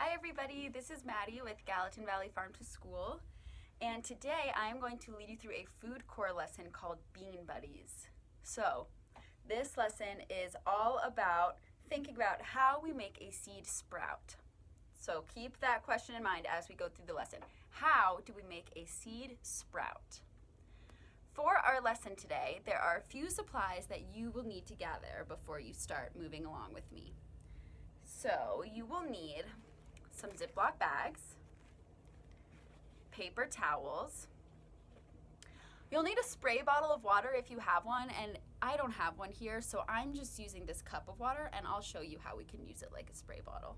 Hi everybody, this is Maddie with Gallatin Valley Farm to School, and today I am going to lead you through a FoodCorps lesson called Bean Buddies. So, this lesson is all about thinking about how we make a seed sprout. So keep that question in mind as we go through the lesson. How do we make a seed sprout? For our lesson today, there are a few supplies that you will need to gather before you start moving along with me. So you will need some Ziploc bags, paper towels. You'll need a spray bottle of water if you have one, and I don't have one here, so I'm just using this cup of water, and I'll show you how we can use it like a spray bottle.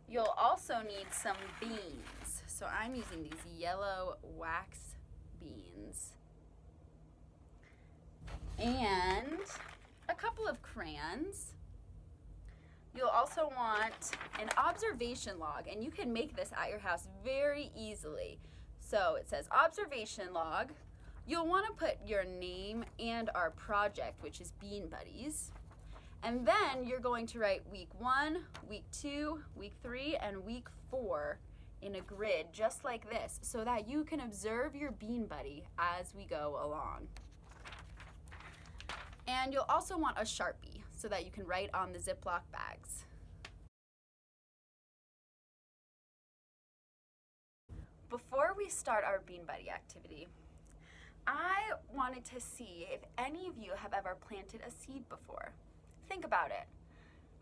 You'll also need some beans. So I'm using these yellow wax beans. And a couple of crayons. You'll also want an observation log, and you can make this at your house very easily. So it says observation log. You'll want to put your name and our project, which is Bean Buddies. And then you're going to write week 1, week 2, week 3, and week 4 in a grid just like this so that you can observe your bean buddy as we go along. And you'll also want a Sharpie so that you can write on the Ziploc bags. Before we start our bean buddy activity, I wanted to see if any of you have ever planted a seed before. Think about it.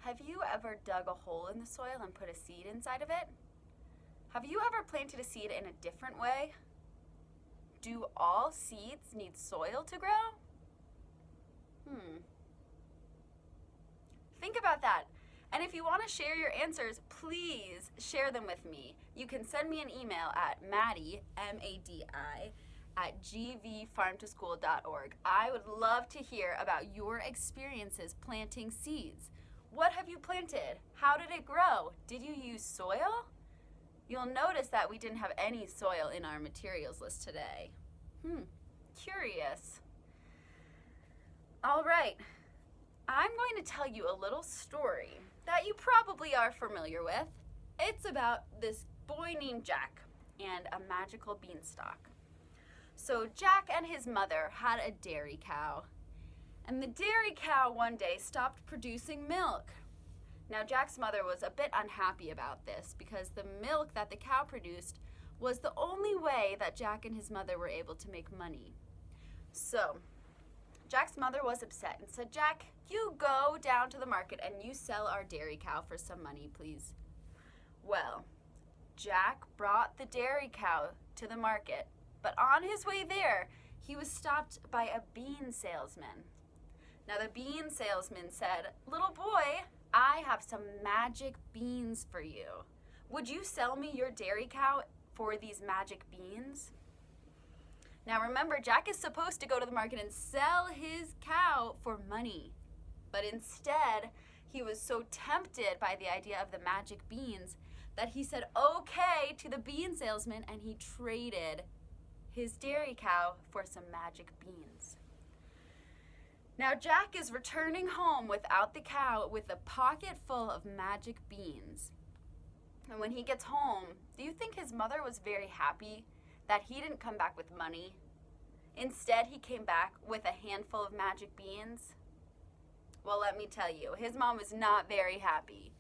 Have you ever dug a hole in the soil and put a seed inside of it? Have you ever planted a seed in a different way? Do all seeds need soil to grow? Think about that. And if you want to share your answers, please share them with me. You can send me an email at Madi, M-A-D-I, at gvfarmtoschool.org. I would love to hear about your experiences planting seeds. What have you planted? How did it grow? Did you use soil? You'll notice that we didn't have any soil in our materials list today. Curious. All right, I'm going to tell you a little story that you probably are familiar with. It's about this boy named Jack and a magical beanstalk. So Jack and his mother had a dairy cow, and the dairy cow one day stopped producing milk. Now Jack's mother was a bit unhappy about this because the milk that the cow produced was the only way that Jack and his mother were able to make money. So Jack's mother was upset and said, "Jack, you go down to the market and you sell our dairy cow for some money, please." Well, Jack brought the dairy cow to the market, but on his way there, he was stopped by a bean salesman. Now the bean salesman said, "Little boy, I have some magic beans for you. Would you sell me your dairy cow for these magic beans?" Now remember, Jack is supposed to go to the market and sell his cow for money. But instead, he was so tempted by the idea of the magic beans that he said okay to the bean salesman, and he traded his dairy cow for some magic beans. Now Jack is returning home without the cow with a pocket full of magic beans. And when he gets home, do you think his mother was very happy that he didn't come back with money? Instead, he came back with a handful of magic beans. Well, let me tell you, his mom was not very happy.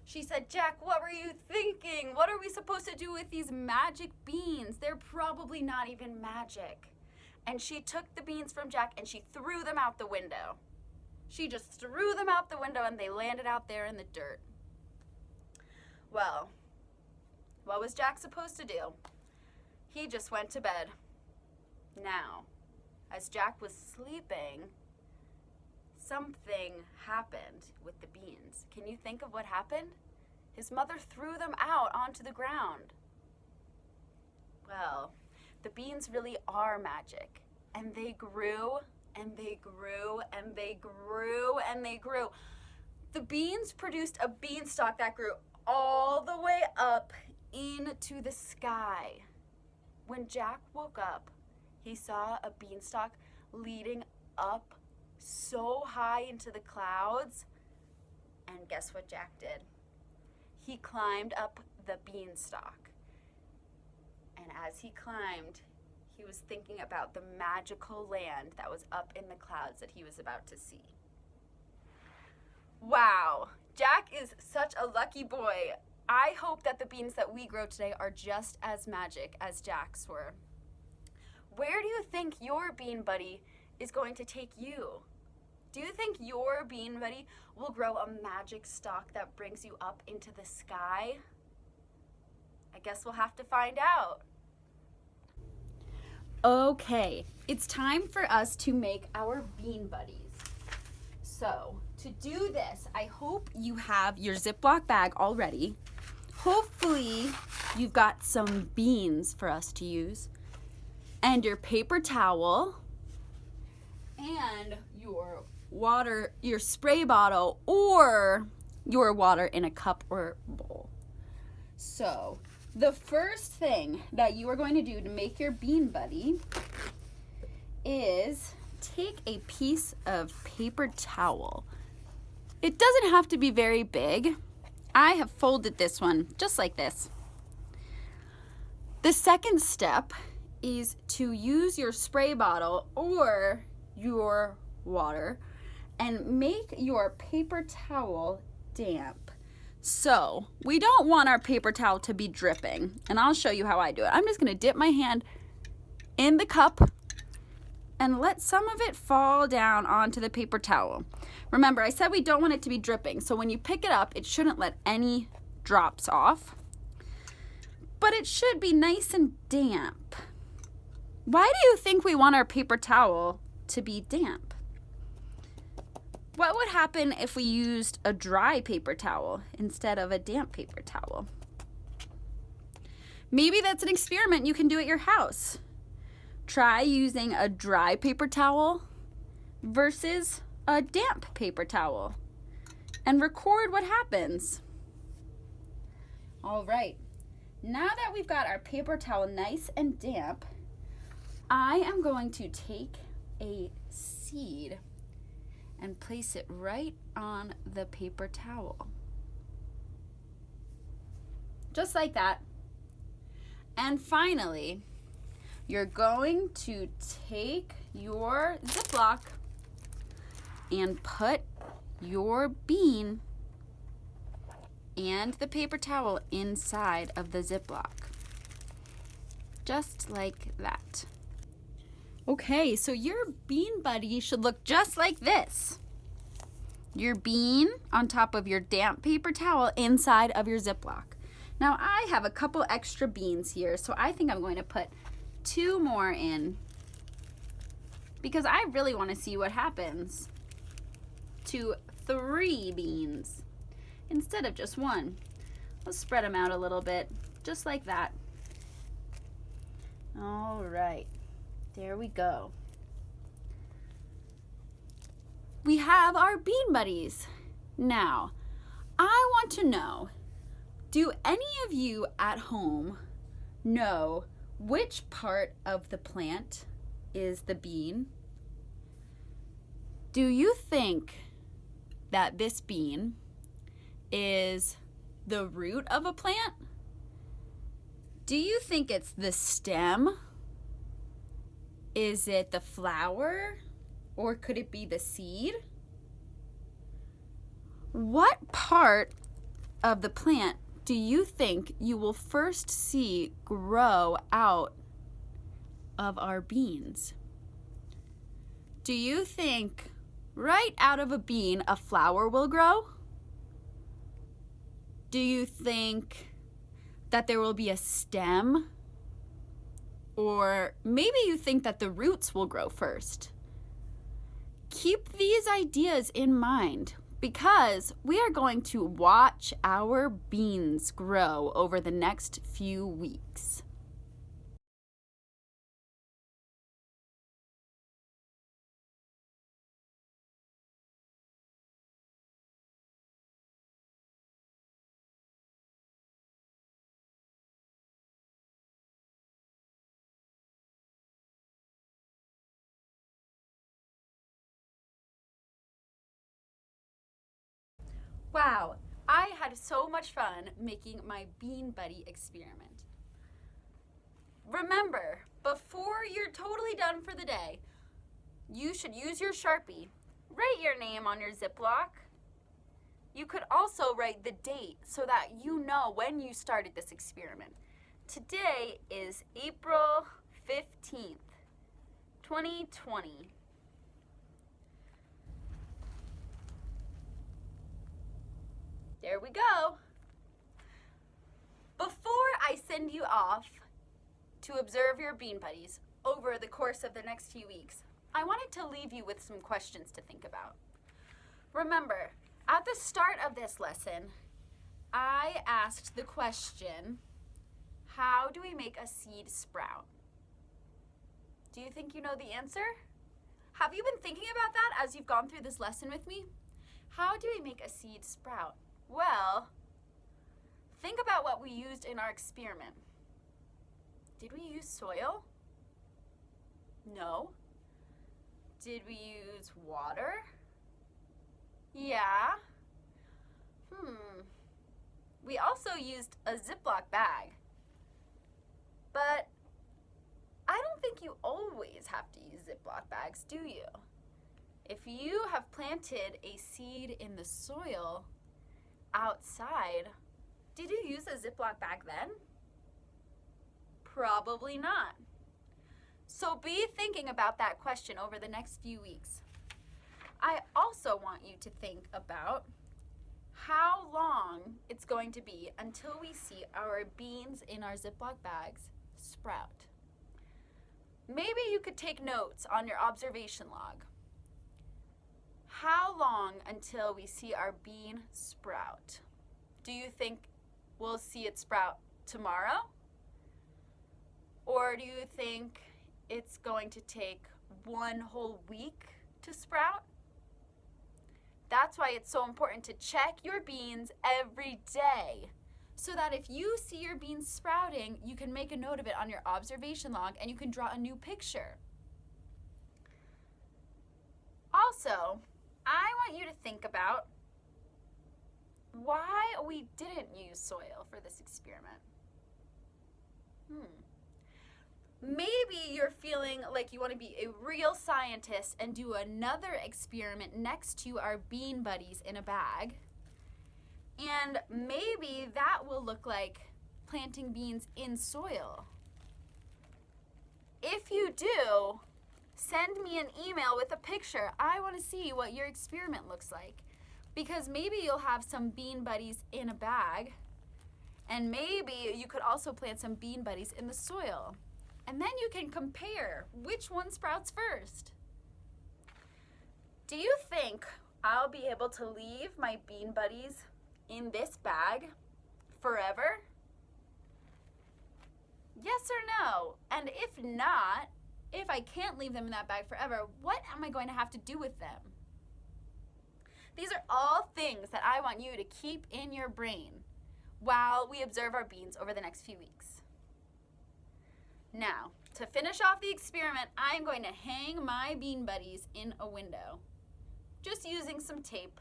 She said, "Jack, what were you thinking? What are we supposed to do with these magic beans? They're probably not even magic." And she took the beans from Jack and she threw them out the window. She just threw them out the window and they landed out there in the dirt. Well, what was Jack supposed to do? He just went to bed. Now, as Jack was sleeping, something happened with the beans. Can you think of what happened? His mother threw them out onto the ground. Well, the beans really are magic, and they grew and they grew and they grew and they grew. The beans produced a beanstalk that grew all the way up into the sky. When Jack woke up, he saw a beanstalk leading up so high into the clouds. And guess what Jack did? he climbed up the beanstalk. And as he climbed, he was thinking about the magical land that was up in the clouds that he was about to see. Wow, Jack is such a lucky boy. I hope that the beans that we grow today are just as magic as Jack's were. Where do you think your bean buddy is going to take you? Do you think your bean buddy will grow a magic stalk that brings you up into the sky? I guess we'll have to find out. Okay, it's time for us to make our bean buddies. So, to do this, I hope you have your Ziploc bag already. Hopefully, you've got some beans for us to use, and your paper towel, and your water, your spray bottle, or your water in a cup or bowl. So, the first thing that you are going to do to make your bean buddy is take a piece of paper towel. It doesn't have to be very big. I have folded this one just like this. The second step is to use your spray bottle or your water and make your paper towel damp. So, we don't want our paper towel to be dripping, and I'll show you how I do it. I'm just going to dip my hand in the cup and let some of it fall down onto the paper towel. Remember, I said we don't want it to be dripping, so when you pick it up, it shouldn't let any drops off, but it should be nice and damp. Why do you think we want our paper towel to be damp? What would happen if we used a dry paper towel instead of a damp paper towel? Maybe that's an experiment you can do at your house. Try using a dry paper towel versus a damp paper towel and record what happens. All right, now that we've got our paper towel nice and damp, I am going to take a seed and place it right on the paper towel. Just like that. And finally, you're going to take your Ziploc and put your bean and the paper towel inside of the Ziploc. Just like that. Okay, so your bean buddy should look just like this. Your bean on top of your damp paper towel inside of your Ziploc. Now I have a couple extra beans here, so I think I'm going to put 2 more in because I really want to see what happens to 3 beans instead of just 1. Let's spread them out a little bit, just like that. All right. There we go. We have our bean buddies. Now, I want to know, do any of you at home know which part of the plant is the bean? Do you think that this bean is the root of a plant? Do you think it's the stem? Is it the flower, or could it be the seed? What part of the plant do you think you will first see grow out of our beans? Do you think right out of a bean a flower will grow? Do you think that there will be a stem? Or maybe you think that the roots will grow first. Keep these ideas in mind because we are going to watch our beans grow over the next few weeks. Wow, I had so much fun making my Bean Buddy experiment. Remember, before you're totally done for the day, you should use your Sharpie. Write your name on your Ziploc. You could also write the date so that you know when you started this experiment. Today is April 15th, 2020. There we go. Before I send you off to observe your Bean Buddies over the course of the next few weeks, I wanted to leave you with some questions to think about. Remember, at the start of this lesson, I asked the question, how do we make a seed sprout? Do you think you know the answer? Have you been thinking about that as you've gone through this lesson with me? How do we make a seed sprout? Well, think about what we used in our experiment. Did we use soil? No. Did we use water? Yeah. We also used a Ziploc bag. But I don't think you always have to use Ziploc bags, do you? If you have planted a seed in the soil outside, did you use a Ziploc bag then? Probably not. So be thinking about that question over the next few weeks. I also want you to think about how long it's going to be until we see our beans in our Ziploc bags sprout. Maybe you could take notes on your observation log. How long until we see our bean sprout? Do you think we'll see it sprout tomorrow? Or do you think it's going to take one whole week to sprout? That's why it's so important to check your beans every day, so that if you see your beans sprouting, you can make a note of it on your observation log and you can draw a new picture. Also, I want you to think about why we didn't use soil for this experiment. Maybe you're feeling like you want to be a real scientist and do another experiment next to our Bean Buddies in a bag. And maybe that will look like planting beans in soil. If you do, send me an email with a picture. I want to see what your experiment looks like. Because maybe you'll have some Bean Buddies in a bag, and maybe you could also plant some Bean Buddies in the soil. And then you can compare which one sprouts first. Do you think I'll be able to leave my Bean Buddies in this bag forever? Yes or no? And if not, if I can't leave them in that bag forever, what am I going to have to do with them? These are all things that I want you to keep in your brain while we observe our beans over the next few weeks. Now, to finish off the experiment, I'm going to hang my Bean Buddies in a window, just using some tape.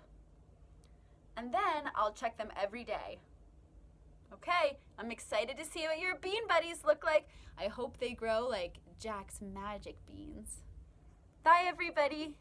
And then I'll check them every day. Okay, I'm excited to see what your Bean Buddies look like. I hope they grow like Jack's magic beans. Bye, everybody.